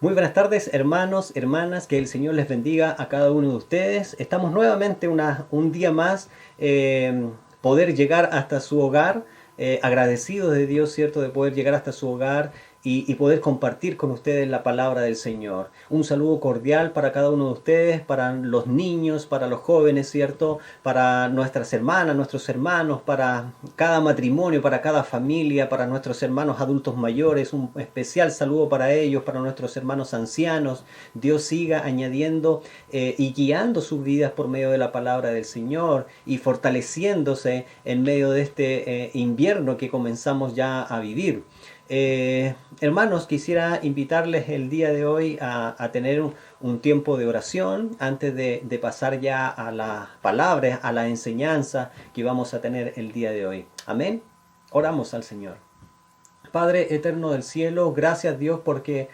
Muy buenas tardes, hermanos, hermanas, que el Señor les bendiga a cada uno de ustedes. Estamos nuevamente un día más, poder llegar hasta su hogar, agradecidos de Dios, ¿cierto? De poder llegar hasta su hogar y poder compartir con ustedes la palabra del Señor. Un saludo cordial para cada uno de ustedes, para los niños, para los jóvenes, ¿cierto? Para nuestras hermanas, nuestros hermanos, para cada matrimonio, para cada familia, para nuestros hermanos adultos mayores. Un especial saludo para ellos, para nuestros hermanos ancianos. Dios siga añadiendo y guiando sus vidas por medio de la palabra del Señor y fortaleciéndose en medio de este invierno que comenzamos ya a vivir. Hermanos, quisiera invitarles el día de hoy a tener un tiempo de oración antes de pasar ya a las palabras, a la enseñanza que vamos a tener el día de hoy. Amén. Oramos al Señor. Padre eterno del cielo, gracias Dios porque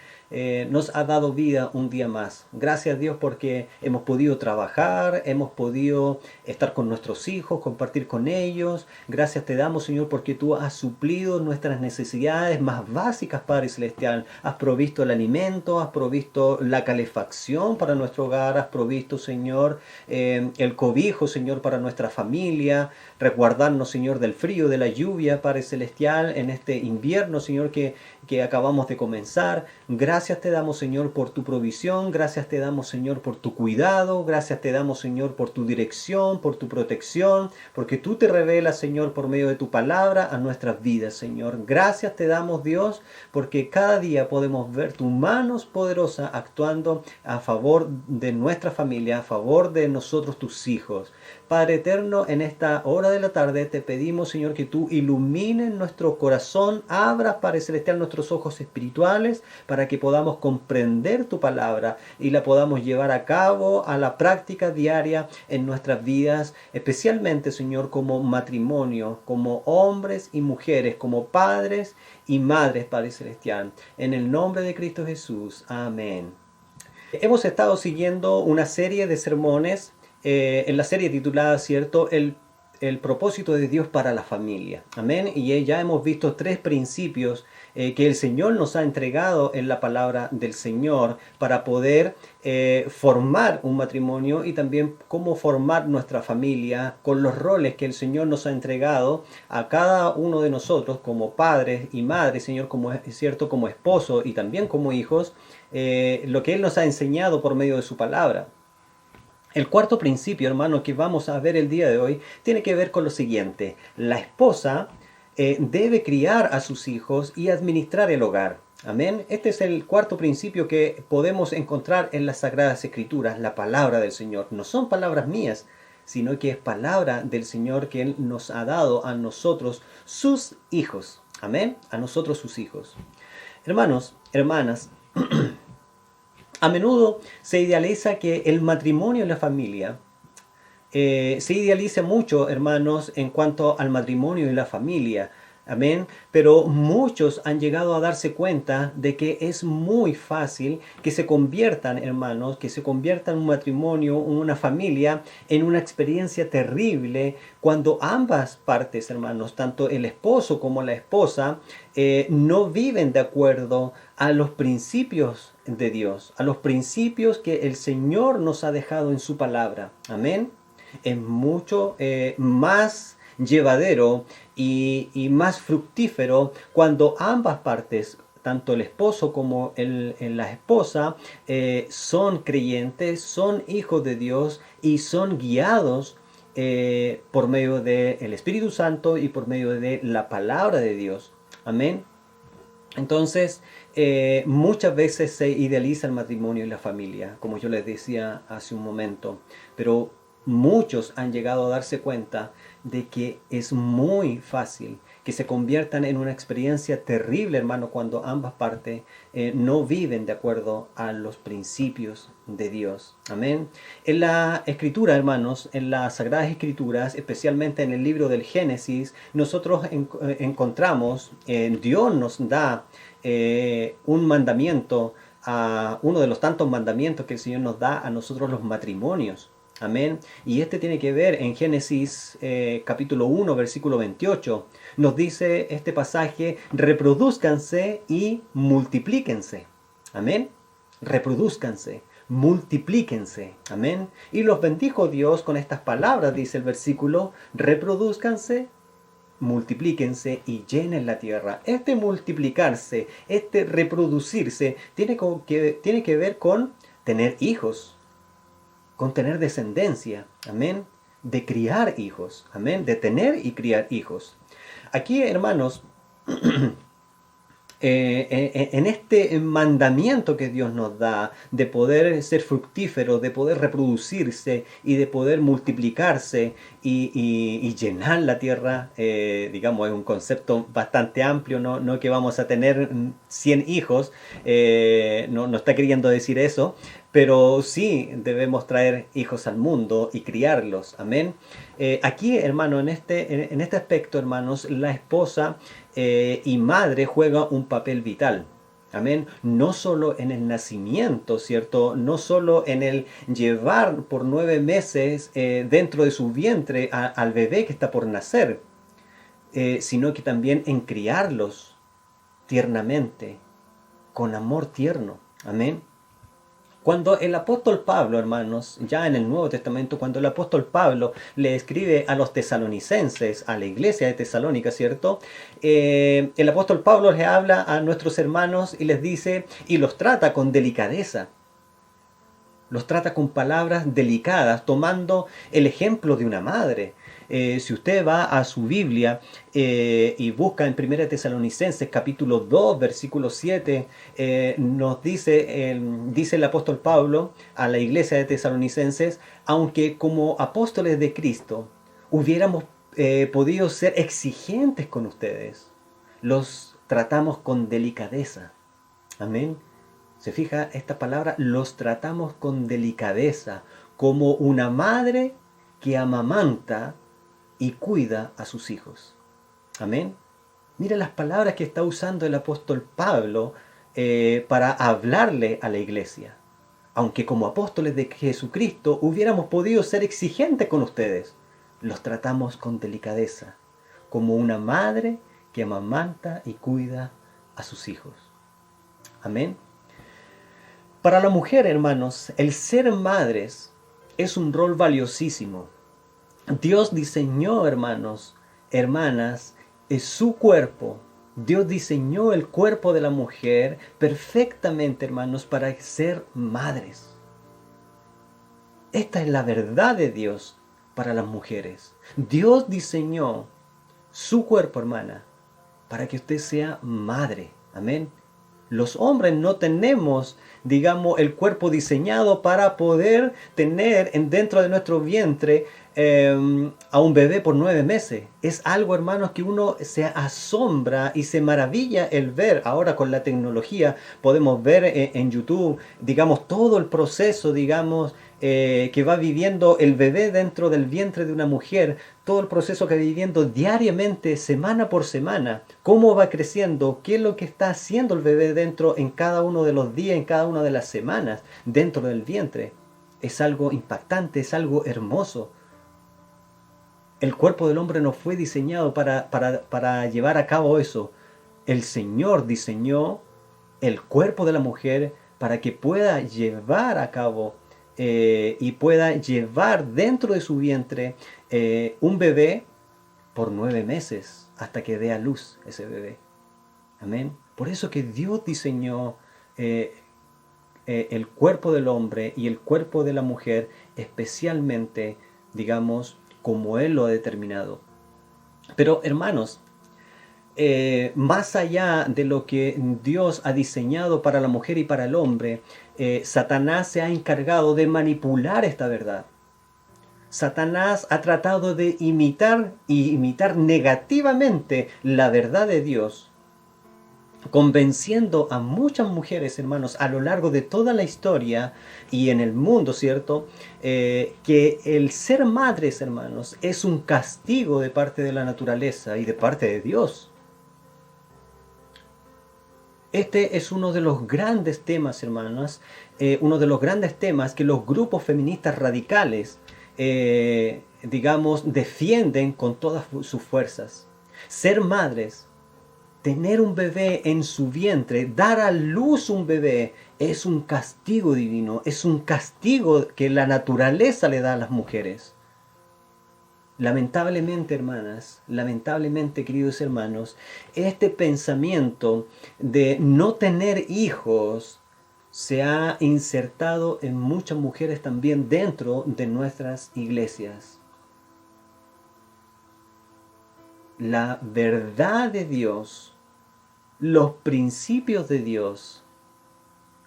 nos ha dado vida un día más. Gracias Dios porque hemos podido trabajar, hemos podido estar con nuestros hijos, compartir con ellos. Gracias te damos, Señor, porque tú has suplido nuestras necesidades más básicas, Padre Celestial. Has provisto el alimento, has provisto la calefacción para nuestro hogar, has provisto, Señor, el cobijo, Señor, para nuestra familia. Resguardarnos, Señor, del frío, de la lluvia, Padre Celestial, en este invierno, Señor, que acabamos de comenzar. Gracias te damos, Señor, por tu provisión. Gracias te damos, Señor, por tu cuidado. Gracias te damos, Señor, por tu dirección, por tu protección, porque tú te revelas, Señor, por medio de tu palabra a nuestras vidas, Señor. Gracias te damos, Dios, porque cada día podemos ver tu mano poderosa actuando a favor de nuestra familia, a favor de nosotros, tus hijos. Padre eterno, en esta hora de la tarde te pedimos, Señor, que tú ilumines nuestro corazón, abras, Padre Celestial, nuestros ojos espirituales para que podamos comprender tu palabra y la podamos llevar a cabo a la práctica diaria en nuestras vidas, especialmente, Señor, como matrimonio, como hombres y mujeres, como padres y madres, Padre Celestial. En el nombre de Cristo Jesús. Amén. Hemos estado siguiendo una serie de sermones en la serie titulada, ¿cierto?, el propósito de Dios para la familia. Amén. Y ya hemos visto tres principios que el Señor nos ha entregado en la palabra del Señor para poder formar un matrimonio y también cómo formar nuestra familia con los roles que el Señor nos ha entregado a cada uno de nosotros como padres y madres, Señor, como es cierto, como esposo y también como hijos, lo que Él nos ha enseñado por medio de su palabra. El cuarto principio, hermano, que vamos a ver el día de hoy, tiene que ver con lo siguiente. La esposa debe criar a sus hijos y administrar el hogar. Amén. Este es el cuarto principio que podemos encontrar en las Sagradas Escrituras, la palabra del Señor. No son palabras mías, sino que es palabra del Señor que Él nos ha dado a nosotros, sus hijos. Amén. A nosotros, sus hijos. Hermanos, hermanas, a menudo se idealiza que el matrimonio y la familia, se idealiza mucho, hermanos, en cuanto al matrimonio y la familia. Amén. Pero muchos han llegado a darse cuenta de que es muy fácil que se conviertan, hermanos, que se conviertan un matrimonio, una familia, en una experiencia terrible cuando ambas partes, hermanos, tanto el esposo como la esposa, no viven de acuerdo a los principios de Dios, a los principios que el Señor nos ha dejado en su palabra. Amén. Es mucho más llevadero y más fructífero cuando ambas partes, tanto el esposo como la esposa, son creyentes, son hijos de Dios y son guiados por medio del Espíritu Santo y por medio de la palabra de Dios. Amén. Entonces, muchas veces se idealiza el matrimonio y la familia, como yo les decía hace un momento, pero muchos han llegado a darse cuenta de que es muy fácil que se conviertan en una experiencia terrible, hermano, cuando ambas partes no viven de acuerdo a los principios de Dios. Amén. En la Escritura, hermanos, en las Sagradas Escrituras, especialmente en el libro del Génesis, nosotros encontramos, Dios nos da un mandamiento, uno de los tantos mandamientos que el Señor nos da a nosotros los matrimonios. Amén. Y este tiene que ver en Génesis capítulo 1, versículo 28. Nos dice este pasaje: reproduzcanse y multiplíquense. Amén. reproduzcanse, multiplíquense. Amén. Y los bendijo Dios con estas palabras, dice el versículo, reproduzcanse, multiplíquense y llenen la tierra. Este multiplicarse, este reproducirse, tiene que ver con tener hijos, con tener descendencia. Amén. De criar hijos. Amén. De tener y criar hijos. Aquí, hermanos, en este mandamiento que Dios nos da de poder ser fructífero, de poder reproducirse y de poder multiplicarse y llenar la tierra, digamos, es un concepto bastante amplio, no que vamos a tener 100 hijos, no está queriendo decir eso, pero sí debemos traer hijos al mundo y criarlos. Amén. Aquí, hermano, en este aspecto, hermanos, la esposa y madre juega un papel vital. Amén. No solo en el nacimiento, ¿cierto? No solo en el llevar por 9 meses dentro de su vientre al bebé que está por nacer, sino que también en criarlos tiernamente, con amor tierno. Amén. Cuando el apóstol Pablo, hermanos, ya en el Nuevo Testamento, cuando el apóstol Pablo le escribe a los tesalonicenses, a la iglesia de Tesalónica, ¿cierto? El apóstol Pablo les habla a nuestros hermanos y les dice, y los trata con delicadeza. Los trata con palabras delicadas, tomando el ejemplo de una madre. Si usted va a su Biblia y busca en 1 Tesalonicenses capítulo 2, versículo 7, nos dice el apóstol Pablo a la iglesia de Tesalonicenses, aunque como apóstoles de Cristo hubiéramos podido ser exigentes con ustedes, los tratamos con delicadeza. Amén. Se fija esta palabra, los tratamos con delicadeza, como una madre que amamanta y cuida a sus hijos. Amén. Mira las palabras que está usando el apóstol Pablo para hablarle a la iglesia. Aunque como apóstoles de Jesucristo hubiéramos podido ser exigentes con ustedes, los tratamos con delicadeza, como una madre que amamanta y cuida a sus hijos. Amén. Para la mujer, hermanos, el ser madres es un rol valiosísimo. Dios diseñó, hermanos, hermanas, su cuerpo. Dios diseñó el cuerpo de la mujer perfectamente, hermanos, para ser madres. Esta es la verdad de Dios para las mujeres. Dios diseñó su cuerpo, hermana, para que usted sea madre. Amén. Los hombres no tenemos, digamos, el cuerpo diseñado para poder tener dentro de nuestro vientre a un bebé por 9 meses. Es algo, hermanos, que uno se asombra y se maravilla el ver. Ahora con la tecnología podemos ver en YouTube, digamos, todo el proceso, digamos, que va viviendo el bebé dentro del vientre de una mujer, todo el proceso que va viviendo diariamente, semana por semana, cómo va creciendo, qué es lo que está haciendo el bebé dentro en cada uno de los días, en cada una de las semanas, dentro del vientre. Es algo impactante, es algo hermoso. El cuerpo del hombre no fue diseñado para llevar a cabo eso. El Señor diseñó el cuerpo de la mujer para que pueda llevar a cabo y pueda llevar dentro de su vientre un bebé por 9 meses hasta que dé a luz ese bebé. Amén. Por eso que Dios diseñó el cuerpo del hombre y el cuerpo de la mujer especialmente, digamos, como Él lo ha determinado. Pero hermanos, más allá de lo que Dios ha diseñado para la mujer y para el hombre, Satanás se ha encargado de manipular esta verdad. Satanás ha tratado de imitar negativamente la verdad de Dios, convenciendo a muchas mujeres, hermanos, a lo largo de toda la historia y en el mundo, ¿cierto? Que el ser madres, hermanos, es un castigo de parte de la naturaleza y de parte de Dios. Este es uno de los grandes temas, hermanas, uno de los grandes temas que los grupos feministas radicales, digamos, defienden con todas sus fuerzas. Ser madres Tener un bebé en su vientre, dar a luz un bebé, es un castigo divino, es un castigo que la naturaleza le da a las mujeres. Lamentablemente, hermanas, lamentablemente, queridos hermanos, este pensamiento de no tener hijos se ha insertado en muchas mujeres también dentro de nuestras iglesias. La verdad de Dios, los principios de Dios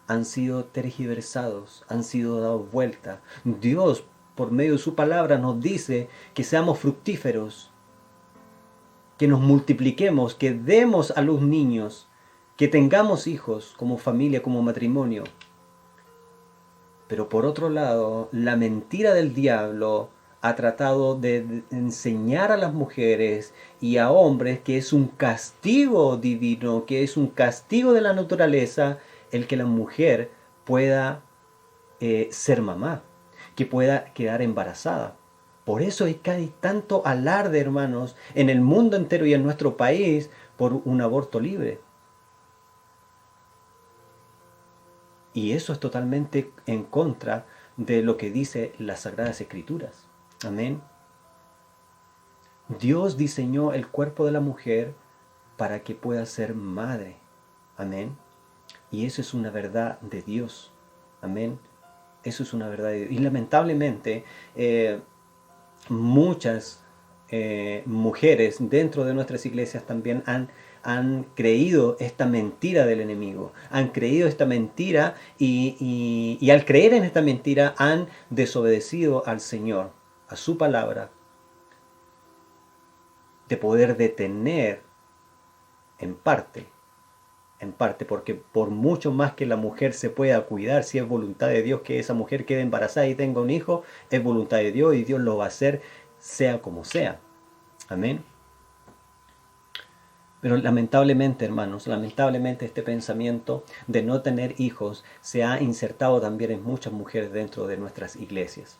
han sido tergiversados, han sido dados vuelta. Dios, por medio de su palabra, nos dice que seamos fructíferos, que nos multipliquemos, que demos a los niños, que tengamos hijos como familia, como matrimonio. Pero por otro lado, la mentira del diablo ha tratado de enseñar a las mujeres y a hombres que es un castigo divino, que es un castigo de la naturaleza el que la mujer pueda ser mamá, que pueda quedar embarazada. Por eso es que hay tanto alarde, hermanos, en el mundo entero y en nuestro país por un aborto libre. Y eso es totalmente en contra de lo que dice las Sagradas Escrituras. Amén. Dios diseñó el cuerpo de la mujer para que pueda ser madre. Amén. Y eso es una verdad de Dios. Amén. Eso es una verdad de Dios. Y lamentablemente, muchas mujeres dentro de nuestras iglesias también han creído esta mentira del enemigo, han creído esta mentira y al creer en esta mentira han desobedecido al Señor, a su palabra, de poder detener en parte, porque por mucho más que la mujer se pueda cuidar, si es voluntad de Dios que esa mujer quede embarazada y tenga un hijo, es voluntad de Dios y Dios lo va a hacer sea como sea. Amén. Pero lamentablemente, hermanos, lamentablemente este pensamiento de no tener hijos se ha insertado también en muchas mujeres dentro de nuestras iglesias.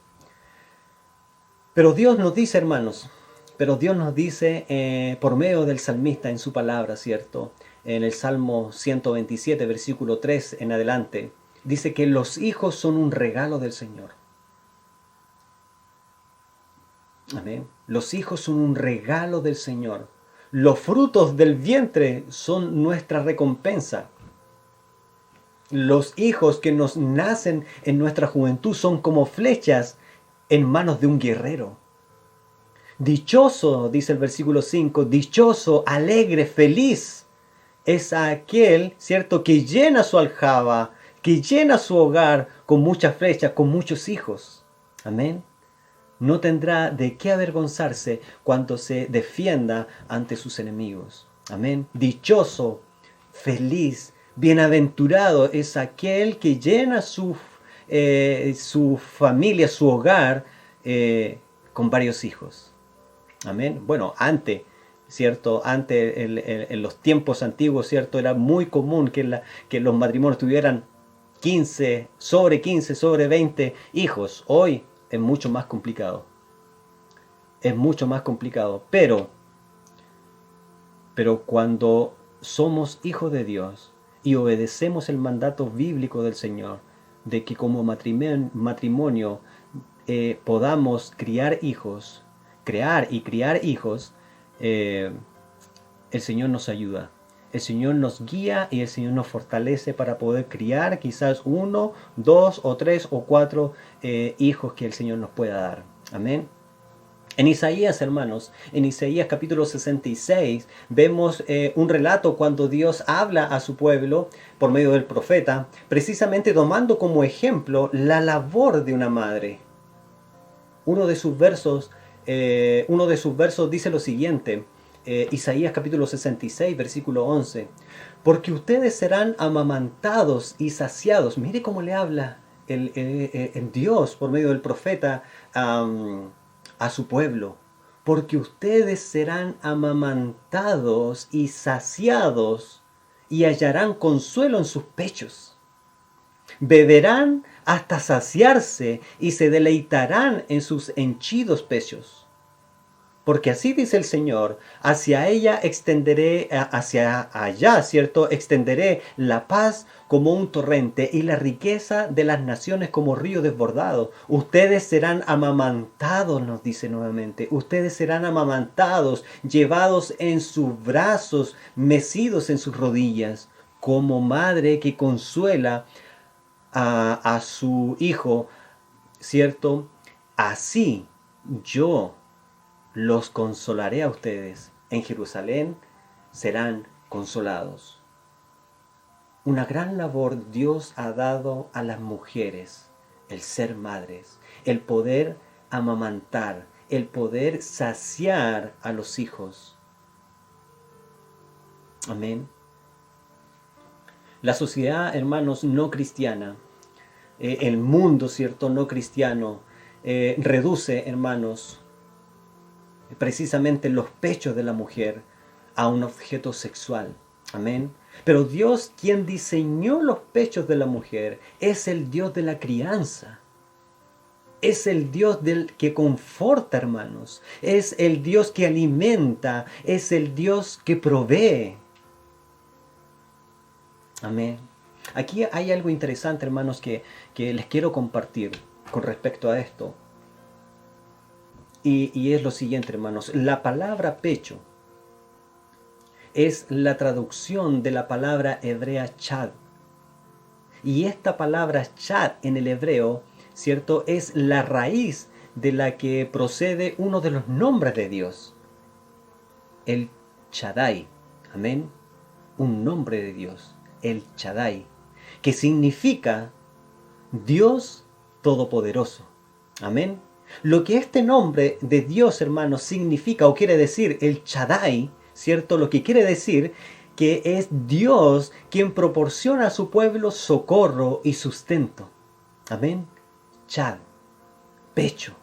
Pero Dios nos dice, hermanos, por medio del salmista en su palabra, ¿cierto? En el Salmo 127, versículo 3 en adelante, dice que los hijos son un regalo del Señor. Amén. Los hijos son un regalo del Señor. Los frutos del vientre son nuestra recompensa. Los hijos que nos nacen en nuestra juventud son como flechas en manos de un guerrero. Dichoso, dice el versículo 5, dichoso, alegre, feliz es aquel, ¿cierto?, que llena su aljaba, que llena su hogar con muchas flechas, con muchos hijos. Amén. No tendrá de qué avergonzarse cuando se defienda ante sus enemigos. Amén. Dichoso, feliz, bienaventurado es aquel que llena su familia, su hogar, con varios hijos. Amén. Bueno, antes, ¿cierto? Antes, en los tiempos antiguos, ¿cierto? Era muy común que los matrimonios tuvieran 15, sobre 20 hijos. Hoy es mucho más complicado. Es mucho más complicado. Pero cuando somos hijos de Dios y obedecemos el mandato bíblico del Señor, de que como matrimonio podamos crear y criar hijos, el Señor nos ayuda. El Señor nos guía y el Señor nos fortalece para poder criar quizás 1, 2 o 3 o 4 hijos que el Señor nos pueda dar. Amén. En Isaías, hermanos, en Isaías capítulo 66, vemos un relato cuando Dios habla a su pueblo por medio del profeta, precisamente tomando como ejemplo la labor de una madre. Uno de sus versos dice lo siguiente, Isaías capítulo 66, versículo 11. Porque ustedes serán amamantados y saciados. Mire cómo le habla el Dios por medio del profeta a su pueblo. Porque ustedes serán amamantados y saciados y hallarán consuelo en sus pechos. Beberán hasta saciarse y se deleitarán en sus henchidos pechos. Porque así dice el Señor, hacia ella extenderé, hacia allá, ¿cierto? Extenderé la paz como un torrente y la riqueza de las naciones como río desbordado. Ustedes serán amamantados, nos dice nuevamente. Ustedes serán amamantados, llevados en sus brazos, mecidos en sus rodillas, como madre que consuela a su hijo, ¿cierto? Así yo los consolaré a ustedes. En Jerusalén serán consolados. Una gran labor Dios ha dado a las mujeres, el ser madres, el poder amamantar, el poder saciar a los hijos. Amén. La sociedad, hermanos, no cristiana, el mundo, ¿cierto?, no cristiano, reduce, hermanos, precisamente los pechos de la mujer a un objeto sexual. Amén. Pero Dios, quien diseñó los pechos de la mujer, es el Dios de la crianza. Es el Dios del que conforta, hermanos. Es el Dios que alimenta. Es el Dios que provee. Amén. Aquí hay algo interesante, hermanos, que les quiero compartir con respecto a esto. Y es lo siguiente, hermanos. La palabra pecho es la traducción de la palabra hebrea chad. Y esta palabra chad en el hebreo, ¿cierto?, es la raíz de la que procede uno de los nombres de Dios. El Shaddai. Amén. Un nombre de Dios. El Shaddai. Que significa Dios Todopoderoso. Amén. Lo que este nombre de Dios, hermanos, significa o quiere decir el Shaddai, ¿cierto? Lo que quiere decir que es Dios quien proporciona a su pueblo socorro y sustento. Amén. Chad, pecho.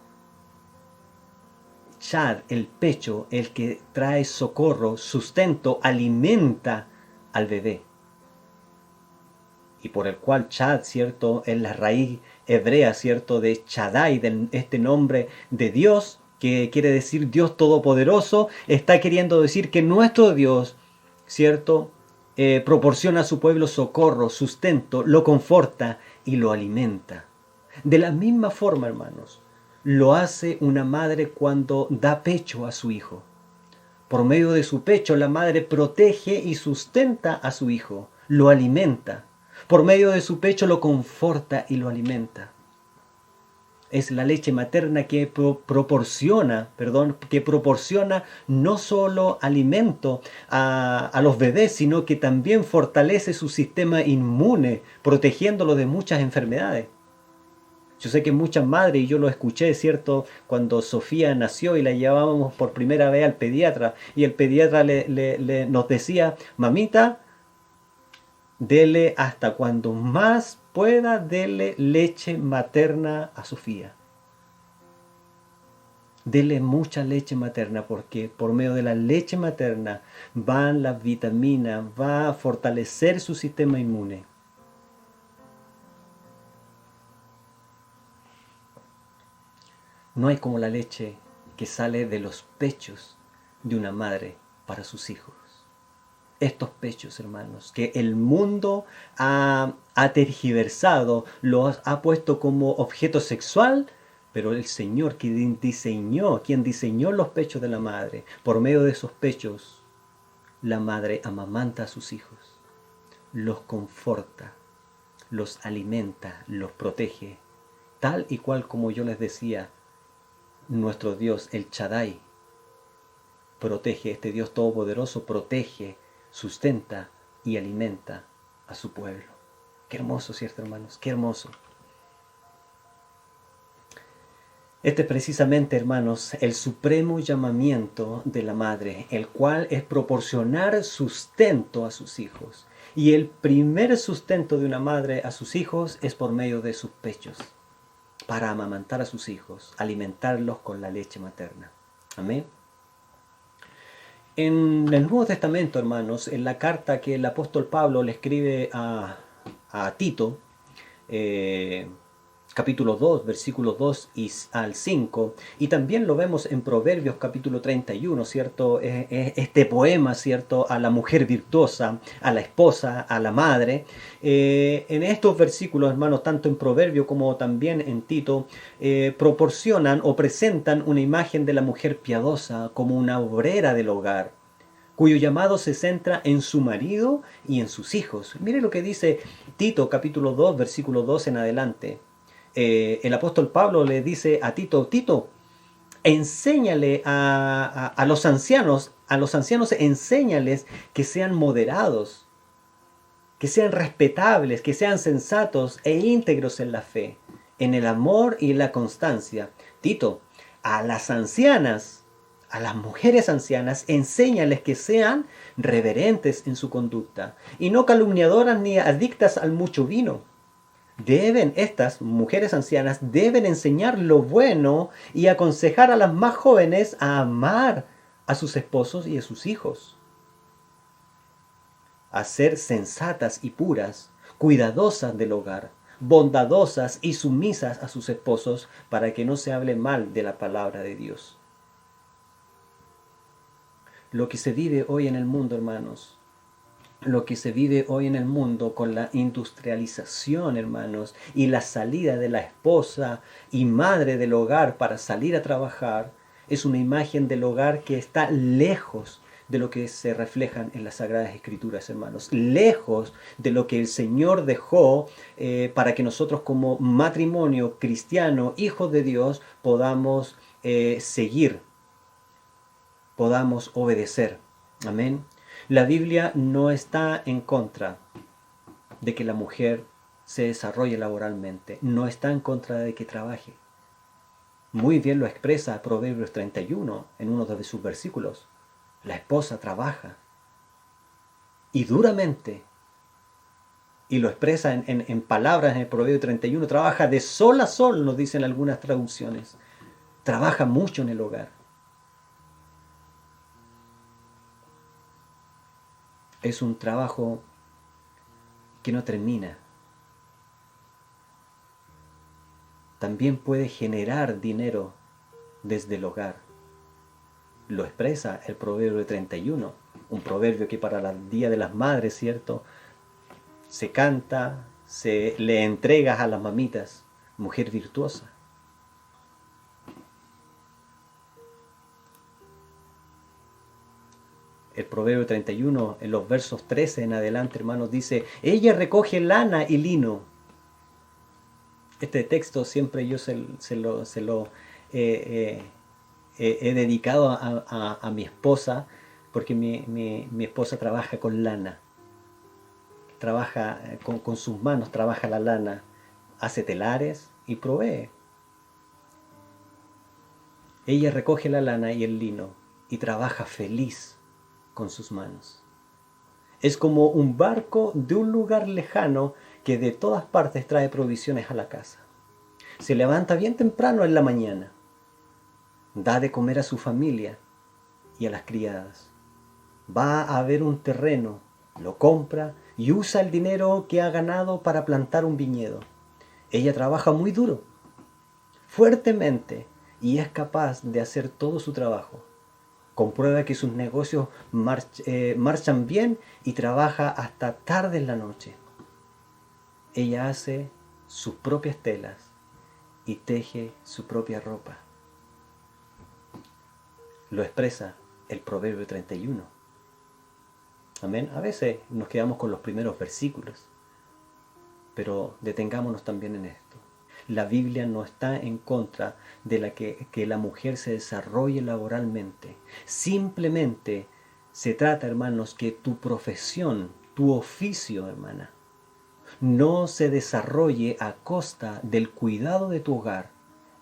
Chad, el pecho, el que trae socorro, sustento, alimenta al bebé. Y por el cual Chad, ¿cierto?, es la raíz hebrea, ¿cierto?, de Shaddai, de este nombre de Dios, que quiere decir Dios Todopoderoso, está queriendo decir que nuestro Dios, ¿cierto?, proporciona a su pueblo socorro, sustento, lo conforta y lo alimenta. De la misma forma, hermanos, lo hace una madre cuando da pecho a su hijo. Por medio de su pecho, la madre protege y sustenta a su hijo, lo alimenta. Por medio de su pecho lo conforta y lo alimenta. Es la leche materna que proporciona no solo alimento a los bebés, sino que también fortalece su sistema inmune, protegiéndolo de muchas enfermedades. Yo sé que muchas madres, y yo lo escuché, ¿cierto?, cuando Sofía nació y la llevábamos por primera vez al pediatra, y el pediatra nos decía, mamita, dele hasta cuando más pueda, dele leche materna a Sofía. Dele mucha leche materna, porque por medio de la leche materna van las vitaminas, va a fortalecer su sistema inmune. No hay como la leche que sale de los pechos de una madre para sus hijos. Estos pechos, hermanos, que el mundo ha tergiversado, los ha puesto como objeto sexual, pero el Señor quien diseñó los pechos de la madre, por medio de esos pechos, la madre amamanta a sus hijos, los conforta, los alimenta, los protege, tal y cual como yo les decía, nuestro Dios, el Shaddai, protege, este Dios todopoderoso protege, sustenta y alimenta a su pueblo. Qué hermoso, ¿cierto, hermanos? Qué hermoso. Este es precisamente, hermanos, el supremo llamamiento de la madre, el cual es proporcionar sustento a sus hijos. Y el primer sustento de una madre a sus hijos es por medio de sus pechos, para amamantar a sus hijos, alimentarlos con la leche materna. Amén. En el Nuevo Testamento, hermanos, en la carta que el apóstol Pablo le escribe a Tito, capítulo 2, versículos 2 al 5, y también lo vemos en Proverbios capítulo 31, ¿cierto? Este poema, ¿cierto? A la mujer virtuosa, a la esposa, a la madre. En estos versículos, hermanos, tanto en Proverbio como también en Tito, proporcionan o presentan una imagen de la mujer piadosa como una obrera del hogar, cuyo llamado se centra en su marido y en sus hijos. Mire lo que dice Tito capítulo 2, versículo 2 en adelante. El apóstol Pablo le dice a Tito, Tito, enséñale a los ancianos, enséñales que sean moderados, que sean respetables, que sean sensatos e íntegros en la fe, en el amor y la constancia. Tito, a las ancianas, a las mujeres ancianas, enséñales que sean reverentes en su conducta y no calumniadoras ni adictas al mucho vino. Estas mujeres ancianas deben enseñar lo bueno y aconsejar a las más jóvenes a amar a sus esposos y a sus hijos, a ser sensatas y puras, cuidadosas del hogar, bondadosas y sumisas a sus esposos, para que no se hable mal de la palabra de Dios. Lo que se vive hoy en el mundo, hermanos, lo que se vive hoy en el mundo con la industrialización, hermanos, y la salida de la esposa y madre del hogar para salir a trabajar, es una imagen del hogar que está lejos de lo que se reflejan en las Sagradas Escrituras, hermanos, lejos de lo que el Señor dejó para que nosotros como matrimonio cristiano, hijos de Dios, podamos seguir, podamos obedecer. Amén. La Biblia no está en contra de que la mujer se desarrolle laboralmente, no está en contra de que trabaje. Muy bien lo expresa Proverbios 31 en uno de sus versículos. La esposa trabaja y duramente, y lo expresa en palabras en el Proverbio 31, trabaja de sol a sol, nos dicen algunas traducciones. Trabaja mucho en el hogar. Es un trabajo que no termina. También puede generar dinero desde el hogar. Lo expresa el Proverbio 31, un proverbio que para el Día de las Madres, ¿cierto? Se canta, se le entrega a las mamitas, mujer virtuosa. El Proverbio 31, en los versos 13 en adelante, hermanos, dice, ella recoge lana y lino. Este texto siempre yo se lo he dedicado a mi esposa, porque mi esposa trabaja con lana. Trabaja con sus manos, trabaja la lana, hace telares y provee. Ella recoge la lana y el lino y trabaja feliz con sus manos. Es como un barco de un lugar lejano que de todas partes trae provisiones a la casa. Se levanta bien temprano en la mañana, da de comer a su familia y a las criadas. Va a ver un terreno, lo compra y usa el dinero que ha ganado para plantar un viñedo. Ella trabaja muy duro, fuertemente, y es capaz de hacer todo su trabajo. Comprueba que sus negocios marchan bien y trabaja hasta tarde en la noche. Ella hace sus propias telas y teje su propia ropa. Lo expresa el Proverbio 31. Amén. A veces nos quedamos con los primeros versículos, pero detengámonos también en esto. La Biblia no está en contra de que la mujer se desarrolle laboralmente. Simplemente se trata, hermanos, que tu profesión, tu oficio, hermana, no se desarrolle a costa del cuidado de tu hogar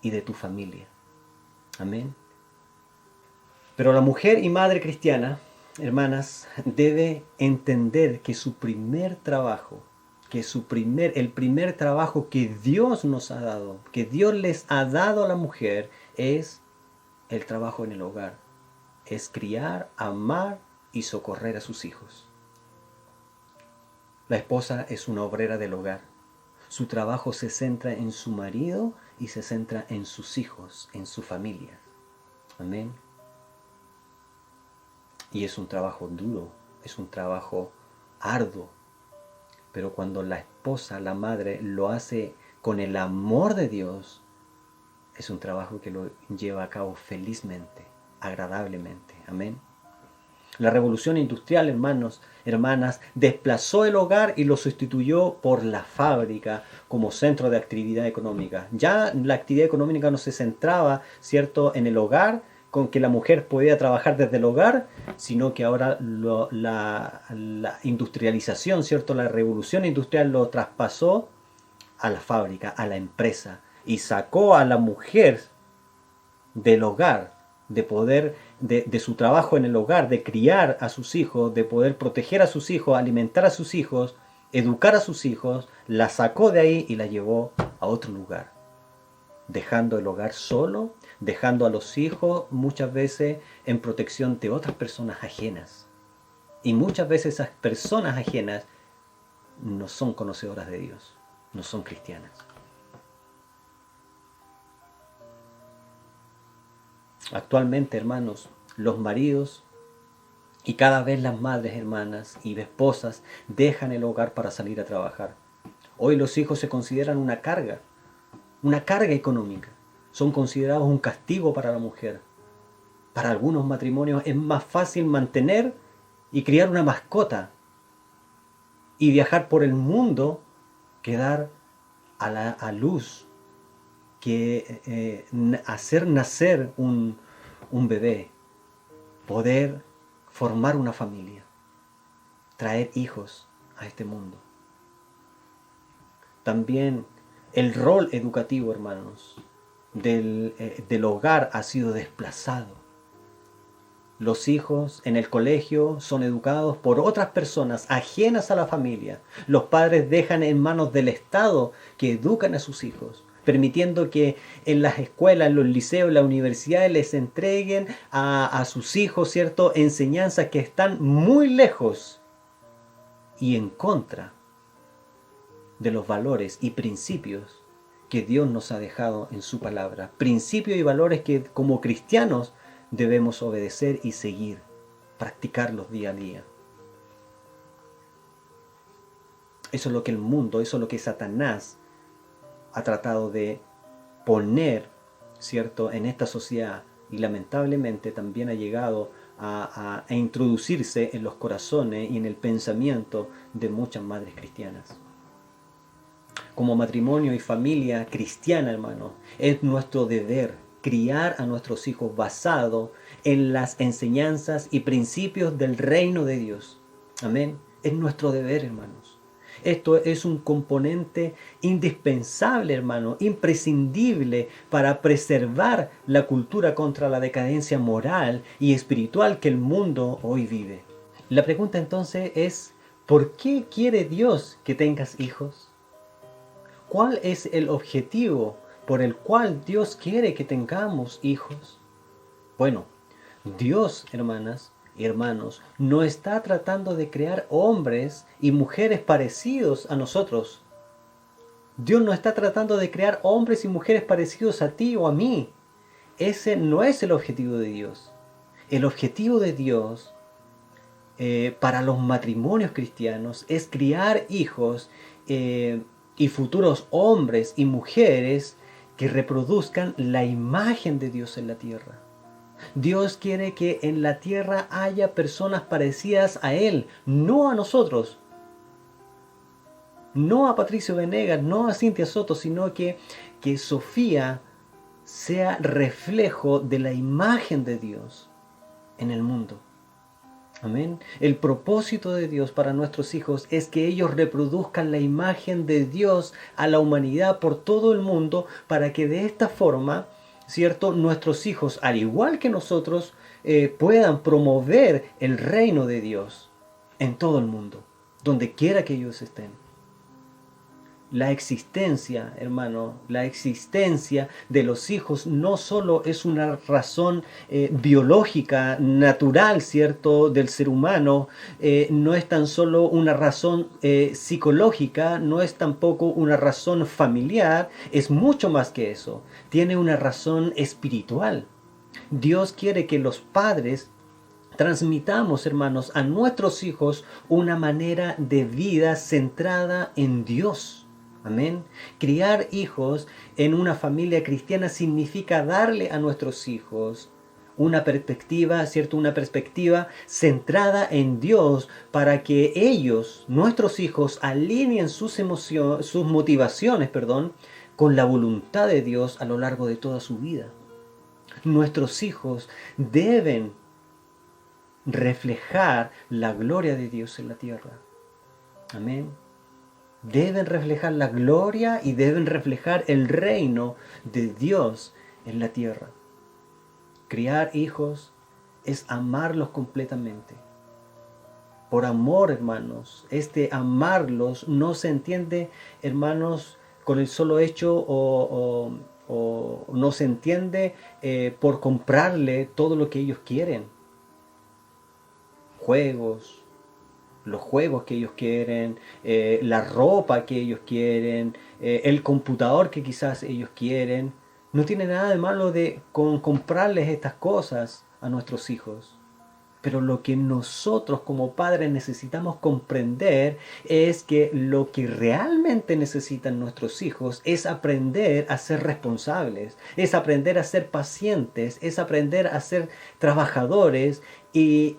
y de tu familia. Amén. Pero la mujer y madre cristiana, hermanas, debe entender que su primer trabajo, el primer trabajo que Dios nos ha dado, que Dios les ha dado a la mujer, es el trabajo en el hogar. Es criar, amar y socorrer a sus hijos. La esposa es una obrera del hogar. Su trabajo se centra en su marido y se centra en sus hijos, en su familia. Amén. Y es un trabajo duro, es un trabajo arduo. Pero cuando la esposa, la madre, lo hace con el amor de Dios, es un trabajo que lo lleva a cabo felizmente, agradablemente. Amén. La revolución industrial, hermanos, hermanas, desplazó el hogar y lo sustituyó por la fábrica como centro de actividad económica. Ya la actividad económica no se centraba, ¿cierto?, en el hogar, con que la mujer podía trabajar desde el hogar, sino que ahora la industrialización, ¿cierto?, la revolución industrial lo traspasó a la fábrica, a la empresa, y sacó a la mujer del hogar, de poder, de su trabajo en el hogar, de criar a sus hijos, de poder proteger a sus hijos, alimentar a sus hijos, educar a sus hijos, la sacó de ahí y la llevó a otro lugar, dejando el hogar solo, dejando a los hijos muchas veces en protección de otras personas ajenas. Y muchas veces esas personas ajenas no son conocedoras de Dios, no son cristianas. Actualmente, hermanos, los maridos y cada vez las madres, hermanas y esposas dejan el hogar para salir a trabajar. Hoy los hijos se consideran una carga económica. Son considerados un castigo para la mujer. Para algunos matrimonios es más fácil mantener y criar una mascota y viajar por el mundo que dar a luz, que hacer nacer un bebé, poder formar una familia, traer hijos a este mundo. También el rol educativo, hermanos, del hogar ha sido desplazado. Los hijos en el colegio son educados por otras personas ajenas a la familia. Los padres dejan en manos del Estado que educan a sus hijos, permitiendo que en las escuelas, en los liceos, en las universidades les entreguen a sus hijos, ¿cierto?, enseñanzas que están muy lejos y en contra de los valores y principios que Dios nos ha dejado en su palabra. Principios y valores que como cristianos debemos obedecer y seguir, practicarlos día a día. Eso es lo que el mundo, eso es lo que Satanás ha tratado de poner, ¿cierto?, en esta sociedad, y lamentablemente también ha llegado a introducirse en los corazones y en el pensamiento de muchas madres cristianas. Como matrimonio y familia cristiana, hermano, es nuestro deber criar a nuestros hijos basado en las enseñanzas y principios del reino de Dios. Amén. Es nuestro deber, hermanos. Esto es un componente indispensable, hermano, imprescindible para preservar la cultura contra la decadencia moral y espiritual que el mundo hoy vive. La pregunta entonces es, ¿por qué quiere Dios que tengas hijos? ¿Cuál es el objetivo por el cual Dios quiere que tengamos hijos? Bueno, Dios, hermanas y hermanos, no está tratando de crear hombres y mujeres parecidos a nosotros. Dios no está tratando de crear hombres y mujeres parecidos a ti o a mí. Ese no es el objetivo de Dios. El objetivo de Dios para los matrimonios cristianos es criar hijos y futuros hombres y mujeres que reproduzcan la imagen de Dios en la tierra. Dios quiere que en la tierra haya personas parecidas a Él, no a nosotros. No a Patricio Venegas, no a Cintia Soto, sino que Sofía sea reflejo de la imagen de Dios en el mundo. Amén. El propósito de Dios para nuestros hijos es que ellos reproduzcan la imagen de Dios a la humanidad por todo el mundo, para que de esta forma, ¿cierto?, nuestros hijos, al igual que nosotros, puedan promover el reino de Dios en todo el mundo, donde quiera que ellos estén. La existencia, hermano, la existencia de los hijos no solo es una razón biológica, natural, ¿cierto?, del ser humano, no es tan solo una razón psicológica, no es tampoco una razón familiar, es mucho más que eso, tiene una razón espiritual. Dios quiere que los padres transmitamos, hermanos, a nuestros hijos una manera de vida centrada en Dios. Amén. Criar hijos en una familia cristiana significa darle a nuestros hijos una perspectiva, ¿cierto? Una perspectiva centrada en Dios para que ellos, nuestros hijos, alineen sus emociones, sus motivaciones, perdón, con la voluntad de Dios a lo largo de toda su vida. Nuestros hijos deben reflejar la gloria de Dios en la tierra. Amén. Deben reflejar la gloria y deben reflejar el reino de Dios en la tierra. Criar hijos es amarlos completamente. Por amor, hermanos, este amarlos no se entiende, hermanos, con el solo hecho o no se entiende por comprarle todo lo que ellos quieren. Juegos, los juegos que ellos quieren, la ropa que ellos quieren, el computador que quizás ellos quieren. No tiene nada de malo con comprarles estas cosas a nuestros hijos. Pero lo que nosotros como padres necesitamos comprender es que lo que realmente necesitan nuestros hijos es aprender a ser responsables, es aprender a ser pacientes, es aprender a ser trabajadores y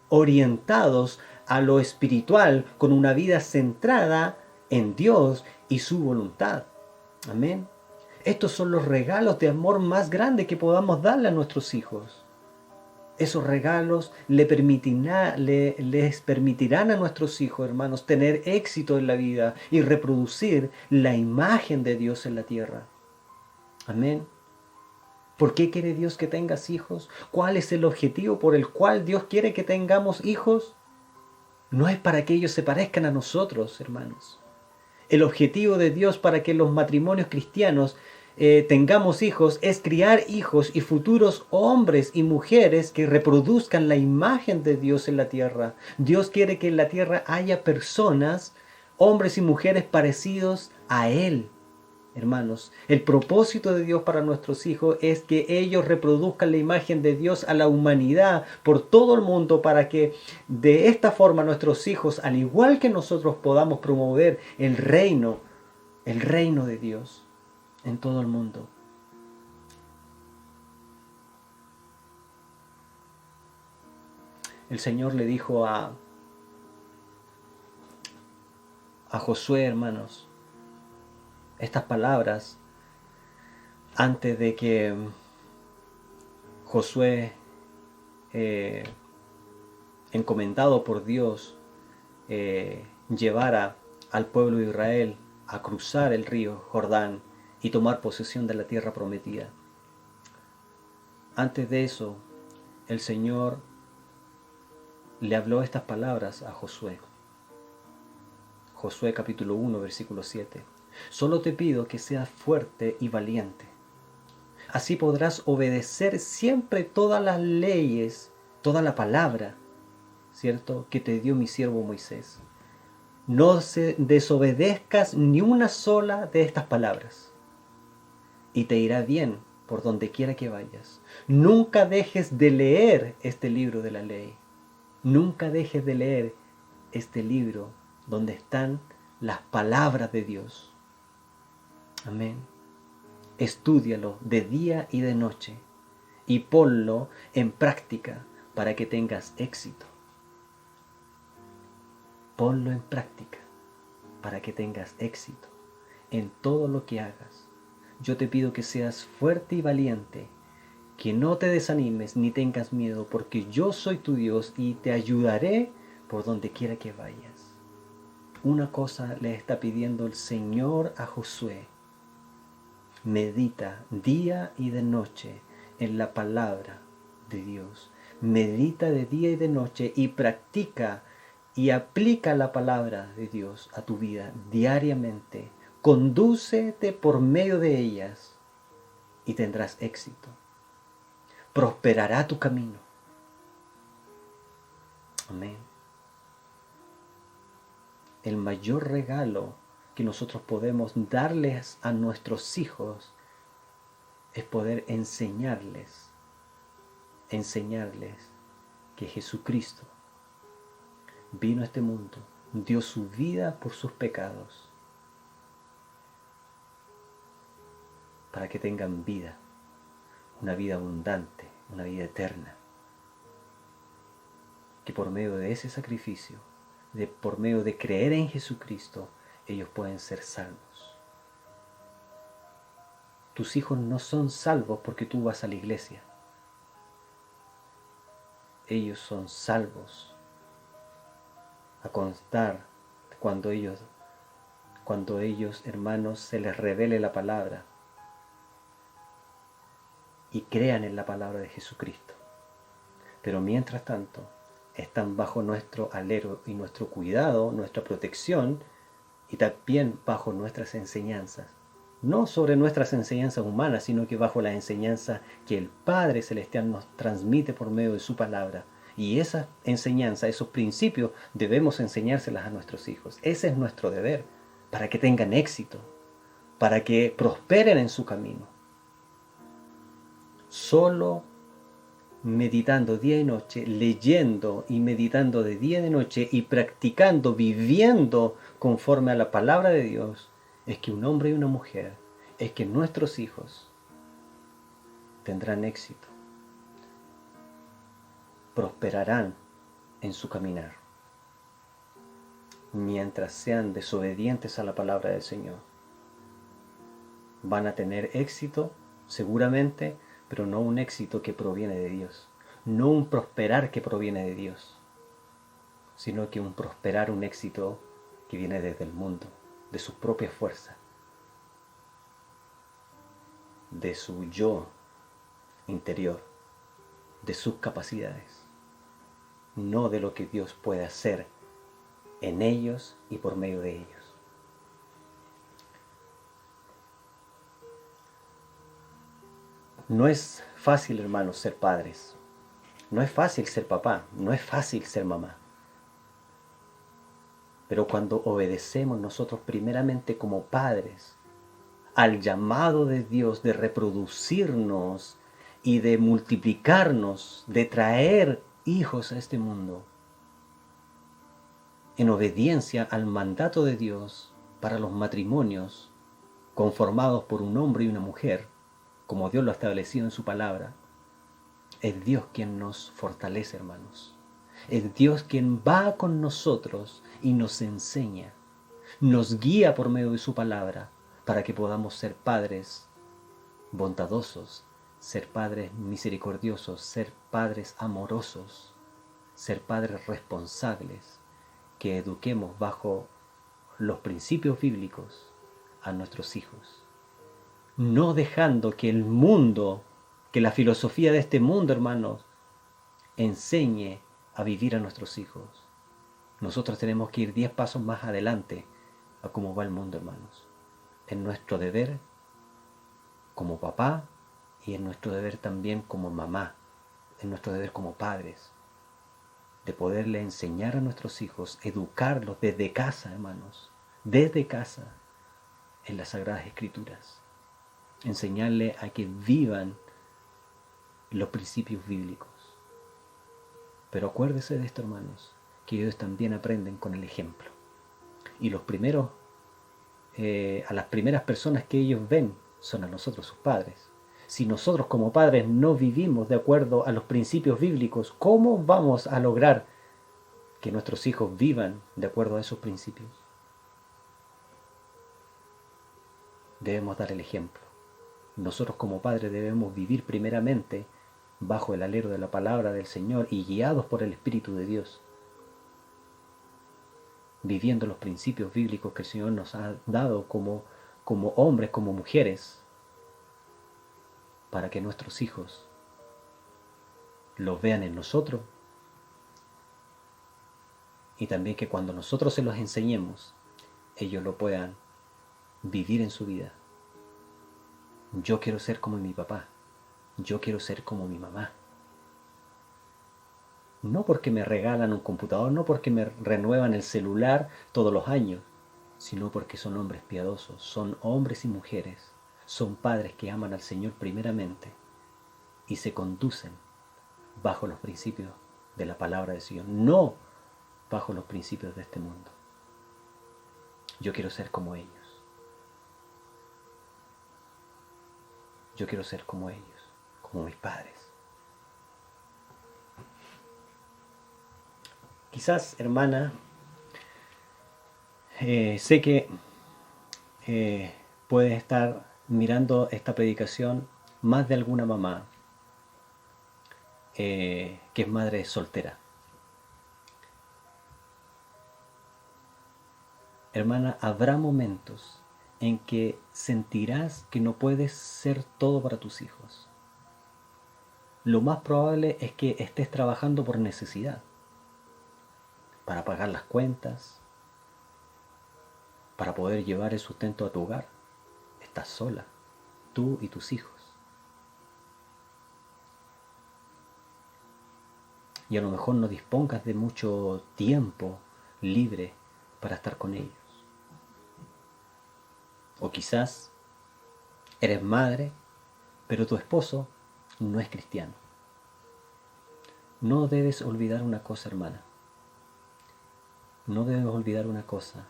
orientados a lo espiritual con una vida centrada en Dios y su voluntad. Amén. Estos son los regalos de amor más grandes que podamos darle a nuestros hijos. Esos regalos les permitirán a nuestros hijos, hermanos, tener éxito en la vida y reproducir la imagen de Dios en la tierra. Amén. ¿Por qué quiere Dios que tengas hijos? ¿Cuál es el objetivo por el cual Dios quiere que tengamos hijos? No es para que ellos se parezcan a nosotros, hermanos. El objetivo de Dios para que los matrimonios cristianos tengamos hijos es criar hijos y futuros hombres y mujeres que reproduzcan la imagen de Dios en la tierra. Dios quiere que en la tierra haya personas, hombres y mujeres parecidos a Él. Hermanos, el propósito de Dios para nuestros hijos es que ellos reproduzcan la imagen de Dios a la humanidad por todo el mundo para que de esta forma nuestros hijos, al igual que nosotros, podamos promover el reino de Dios en todo el mundo. El Señor le dijo a Josué, hermanos, estas palabras antes de que Josué, encomendado por Dios, llevara al pueblo de Israel a cruzar el río Jordán y tomar posesión de la tierra prometida. Antes de eso, el Señor le habló estas palabras a Josué. Josué capítulo 1, versículo 7. Solo te pido que seas fuerte y valiente. Así podrás obedecer siempre todas las leyes, toda la palabra, ¿cierto?, que te dio mi siervo Moisés. No desobedezcas ni una sola de estas palabras, y te irá bien por donde quiera que vayas. Nunca dejes de leer este libro de la ley. Nunca dejes de leer este libro donde están las palabras de Dios. Amén. Estúdialo de día y de noche y ponlo en práctica para que tengas éxito. Ponlo en práctica para que tengas éxito en todo lo que hagas. Yo te pido que seas fuerte y valiente, que no te desanimes ni tengas miedo, porque yo soy tu Dios y te ayudaré por donde quiera que vayas. Una cosa le está pidiendo el Señor a Josué: medita día y de noche en la palabra de Dios. Medita de día y de noche y practica y aplica la palabra de Dios a tu vida diariamente. Condúcete por medio de ellas y tendrás éxito. Prosperará tu camino. Amén. El mayor regalo que nosotros podemos darles a nuestros hijos es poder enseñarles que Jesucristo vino a este mundo, dio su vida por sus pecados, para que tengan vida, una vida abundante, una vida eterna, que por medio de ese sacrificio, por medio de creer en Jesucristo, ellos pueden ser salvos. Tus hijos no son salvos porque tú vas a la iglesia. Ellos son salvos a constar cuando ellos, hermanos, se les revele la palabra y crean en la palabra de Jesucristo. Pero mientras tanto, están bajo nuestro alero y nuestro cuidado, nuestra protección, y también bajo nuestras enseñanzas. No sobre nuestras enseñanzas humanas, sino que bajo la enseñanza que el Padre Celestial nos transmite por medio de su palabra. Y esa enseñanza, esos principios, debemos enseñárselas a nuestros hijos. Ese es nuestro deber, para que tengan éxito, para que prosperen en su camino. Solo meditando día y noche, leyendo y meditando de día y de noche y practicando, viviendo conforme a la palabra de Dios, es que un hombre y una mujer, es que nuestros hijos tendrán éxito, prosperarán en su caminar, mientras sean desobedientes a la palabra del Señor. Van a tener éxito, seguramente, pero no un éxito que proviene de Dios, no un prosperar que proviene de Dios, sino que un prosperar, un éxito que viene desde el mundo, de su propia fuerza, de su yo interior, de sus capacidades, no de lo que Dios puede hacer en ellos y por medio de ellos. No es fácil, hermanos, ser padres. No es fácil ser papá, no es fácil ser mamá. Pero cuando obedecemos nosotros primeramente como padres al llamado de Dios de reproducirnos y de multiplicarnos, de traer hijos a este mundo, en obediencia al mandato de Dios para los matrimonios conformados por un hombre y una mujer, como Dios lo ha establecido en su palabra, es Dios quien nos fortalece, hermanos. Es Dios quien va con nosotros y nos enseña, nos guía por medio de su palabra para que podamos ser padres bondadosos, ser padres misericordiosos, ser padres amorosos, ser padres responsables, que eduquemos bajo los principios bíblicos a nuestros hijos, no dejando que el mundo, que la filosofía de este mundo, hermanos, enseñe a vivir a nuestros hijos. Nosotros tenemos que ir 10 pasos más adelante a cómo va el mundo, hermanos. Es nuestro deber como papá y es nuestro deber también como mamá, es nuestro deber como padres, de poderle enseñar a nuestros hijos, educarlos desde casa, hermanos, desde casa, en las Sagradas Escrituras. Enseñarle a que vivan los principios bíblicos. Pero acuérdese de esto, hermanos, que ellos también aprenden con el ejemplo. Y los primeros, a las primeras personas que ellos ven son a nosotros, sus padres. Si nosotros como padres no vivimos de acuerdo a los principios bíblicos, ¿cómo vamos a lograr que nuestros hijos vivan de acuerdo a esos principios? Debemos dar el ejemplo. Nosotros como padres debemos vivir primeramente bajo el alero de la palabra del Señor y guiados por el Espíritu de Dios, viviendo los principios bíblicos que el Señor nos ha dado como hombres, como mujeres, para que nuestros hijos los vean en nosotros y también que cuando nosotros se los enseñemos, ellos lo puedan vivir en su vida. Yo quiero ser como mi papá, yo quiero ser como mi mamá. No porque me regalan un computador, no porque me renuevan el celular todos los años, sino porque son hombres piadosos, son hombres y mujeres, son padres que aman al Señor primeramente y se conducen bajo los principios de la palabra del Señor, no bajo los principios de este mundo. Yo quiero ser como ellos. Yo quiero ser como ellos, como mis padres. Quizás, hermana, sé que puedes estar mirando esta predicación más de alguna mamá que es madre soltera. Hermana, habrá momentos en que sentirás que no puedes ser todo para tus hijos. Lo más probable es que estés trabajando por necesidad, para pagar las cuentas, para poder llevar el sustento a tu hogar. Estás sola, tú y tus hijos. Y a lo mejor no dispongas de mucho tiempo libre para estar con ellos. O quizás eres madre, pero tu esposo no es cristiano. No debes olvidar una cosa, hermana. No debes olvidar una cosa.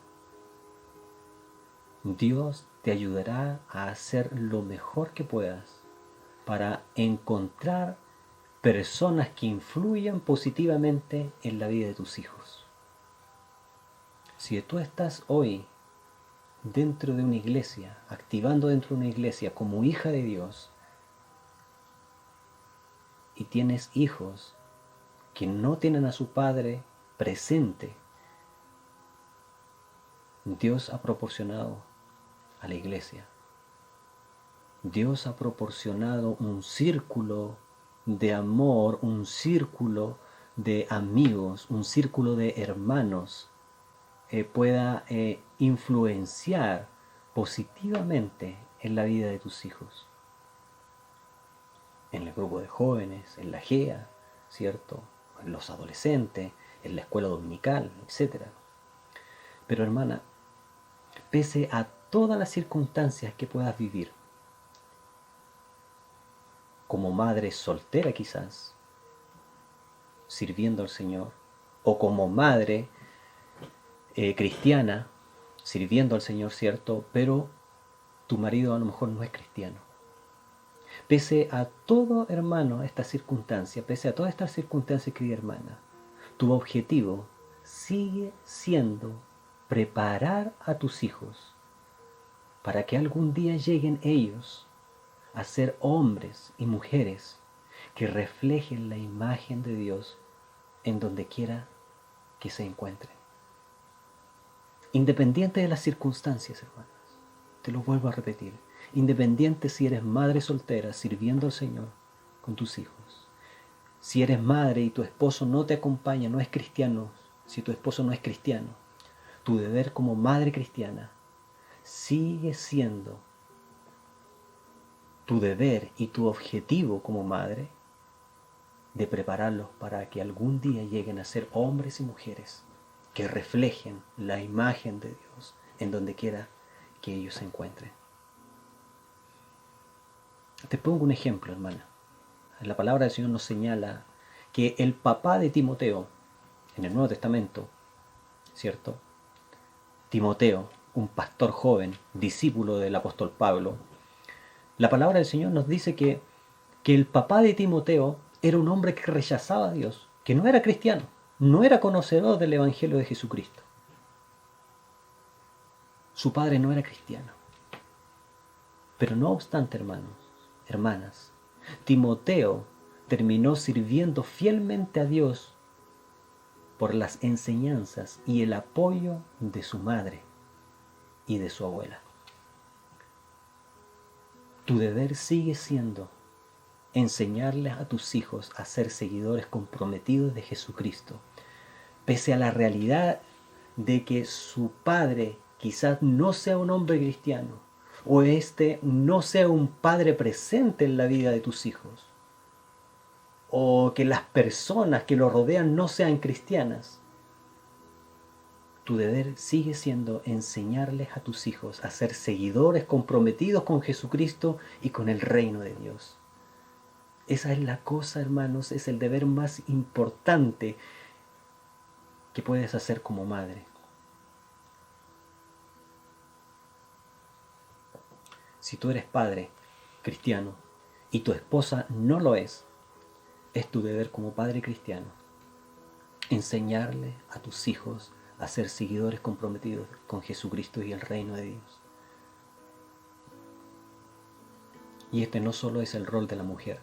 Dios te ayudará a hacer lo mejor que puedas para encontrar personas que influyan positivamente en la vida de tus hijos. Si tú estás hoy dentro de una iglesia, activando dentro de una iglesia como hija de Dios, y tienes hijos que no tienen a su padre presente, Dios ha proporcionado a la iglesia. Dios ha proporcionado un círculo de amor, un círculo de amigos, un círculo de hermanos pueda influenciar positivamente en la vida de tus hijos. En el grupo de jóvenes, en la GEA, ¿cierto? En los adolescentes, en la escuela dominical, etc. Pero hermana, pese a todas las circunstancias que puedas vivir, como madre soltera quizás, sirviendo al Señor, o como madre cristiana, sirviendo al Señor, ¿cierto? Pero tu marido a lo mejor no es cristiano. Pese a todo, hermano, esta circunstancia, pese a todas estas circunstancias, querida hermana, tu objetivo sigue siendo preparar a tus hijos para que algún día lleguen ellos a ser hombres y mujeres que reflejen la imagen de Dios en donde quiera que se encuentren. Independiente de las circunstancias, hermanas, te lo vuelvo a repetir, independiente si eres madre soltera sirviendo al Señor con tus hijos, si eres madre y tu esposo no te acompaña, no es cristiano, si tu esposo no es cristiano, tu deber como madre cristiana sigue siendo tu deber y tu objetivo como madre de prepararlos para que algún día lleguen a ser hombres y mujeres que reflejen la imagen de Dios en donde quiera que ellos se encuentren. Te pongo un ejemplo, hermana. La palabra del Señor nos señala que el papá de Timoteo, en el Nuevo Testamento, ¿cierto? Timoteo, un pastor joven, discípulo del apóstol Pablo, la palabra del Señor nos dice que el papá de Timoteo era un hombre que rechazaba a Dios, que no era cristiano, no era conocedor del Evangelio de Jesucristo. Su padre no era cristiano. Pero no obstante, hermanos, hermanas, Timoteo terminó sirviendo fielmente a Dios por las enseñanzas y el apoyo de su madre y de su abuela. Tu deber sigue siendo enseñarles a tus hijos a ser seguidores comprometidos de Jesucristo, pese a la realidad de que su padre quizás no sea un hombre cristiano, o este no sea un padre presente en la vida de tus hijos, o que las personas que lo rodean no sean cristianas, tu deber sigue siendo enseñarles a tus hijos a ser seguidores comprometidos con Jesucristo y con el reino de Dios. Esa es la cosa, hermanos, es el deber más importante que puedes hacer como madre. Si tú eres padre cristiano y tu esposa no lo es tu deber como padre cristiano enseñarle a tus hijos a ser seguidores comprometidos con Jesucristo y el reino de Dios. Y este no solo es el rol de la mujer.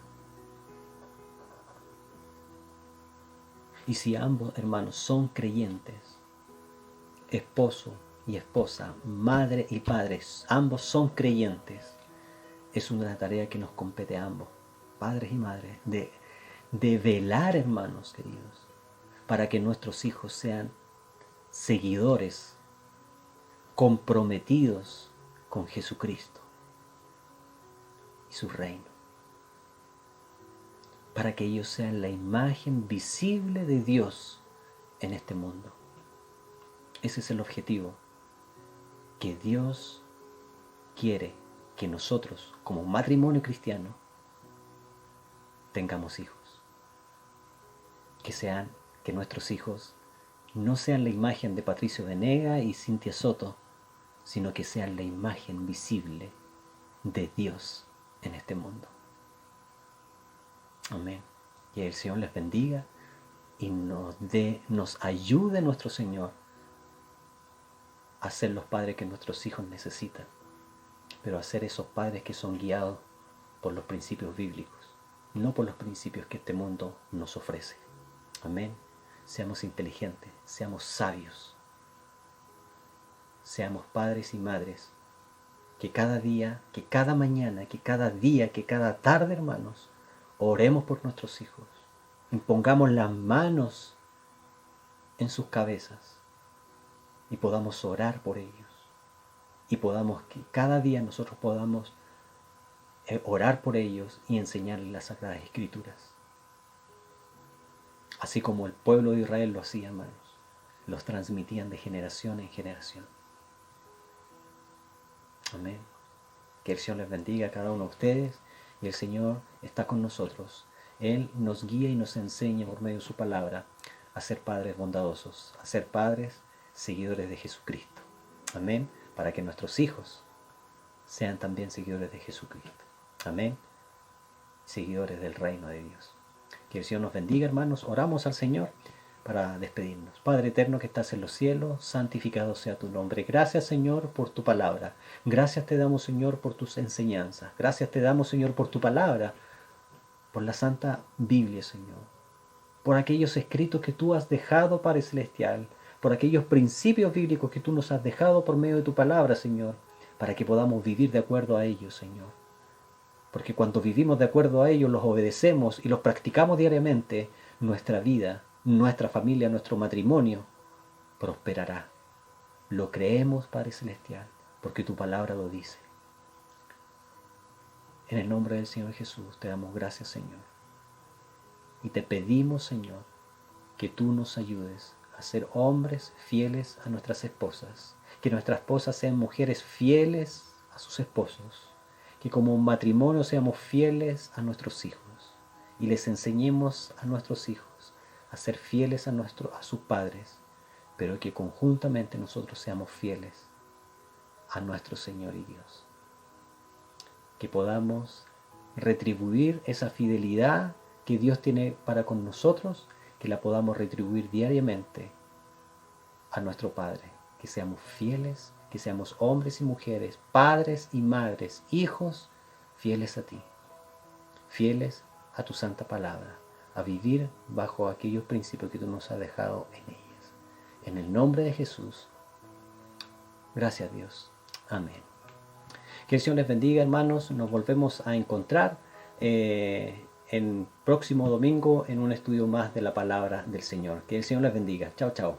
Y si ambos hermanos son creyentes, esposo y esposa, madre y padres, ambos son creyentes, es una tarea que nos compete a ambos, padres y madres, de velar, hermanos queridos, para que nuestros hijos sean seguidores comprometidos con Jesucristo y su reino, para que ellos sean la imagen visible de Dios en este mundo. Ese es el objetivo, que Dios quiere que nosotros, como matrimonio cristiano, tengamos hijos. Que nuestros hijos no sean la imagen de Patricio Venegas y Cintia Soto, sino que sean la imagen visible de Dios en este mundo. Amén. Que el Señor les bendiga y nos ayude nuestro Señor a ser los padres que nuestros hijos necesitan, pero a ser esos padres que son guiados por los principios bíblicos, no por los principios que este mundo nos ofrece. Amén. Seamos inteligentes, seamos sabios, seamos padres y madres que cada día, que cada mañana, que cada día, que cada tarde, hermanos, oremos por nuestros hijos, impongamos las manos en sus cabezas y podamos orar por ellos, y podamos que cada día nosotros podamos orar por ellos y enseñarles las Sagradas Escrituras. Así como el pueblo de Israel lo hacía, hermanos, los transmitían de generación en generación. Amén. Que el Señor les bendiga a cada uno de ustedes y el Señor está con nosotros. Él nos guía y nos enseña por medio de su palabra a ser padres bondadosos, a ser padres seguidores de Jesucristo. Amén. Para que nuestros hijos sean también seguidores de Jesucristo. Amén. Seguidores del reino de Dios. Que el Señor nos bendiga, hermanos. Oramos al Señor para despedirnos. Padre eterno que estás en los cielos, santificado sea tu nombre. Gracias, Señor, por tu palabra. Gracias te damos, Señor, por tus enseñanzas. Gracias te damos, Señor, por tu palabra, por la Santa Biblia, Señor. Por aquellos escritos que tú has dejado, Padre Celestial. Por aquellos principios bíblicos que tú nos has dejado por medio de tu palabra, Señor, para que podamos vivir de acuerdo a ellos, Señor. Porque cuando vivimos de acuerdo a ellos, los obedecemos y los practicamos diariamente, nuestra vida, nuestra familia, nuestro matrimonio prosperará. Lo creemos, Padre Celestial, porque tu palabra lo dice. En el nombre del Señor Jesús te damos gracias, Señor. Y te pedimos, Señor, que tú nos ayudes a ser hombres fieles a nuestras esposas. Que nuestras esposas sean mujeres fieles a sus esposos. Que como matrimonio seamos fieles a nuestros hijos y les enseñemos a nuestros hijos a ser fieles a sus padres, pero que conjuntamente nosotros seamos fieles a nuestro Señor y Dios. Que podamos retribuir esa fidelidad que Dios tiene para con nosotros, que la podamos retribuir diariamente a nuestro Padre. Que seamos fieles, que seamos hombres y mujeres, padres y madres, hijos, fieles a ti, fieles a tu santa palabra, a vivir bajo aquellos principios que tú nos has dejado en ellas. En el nombre de Jesús, gracias a Dios. Amén. Que el Señor les bendiga, hermanos. Nos volvemos a encontrar en próximo domingo en un estudio más de la palabra del Señor. Que el Señor les bendiga. Chao, chao.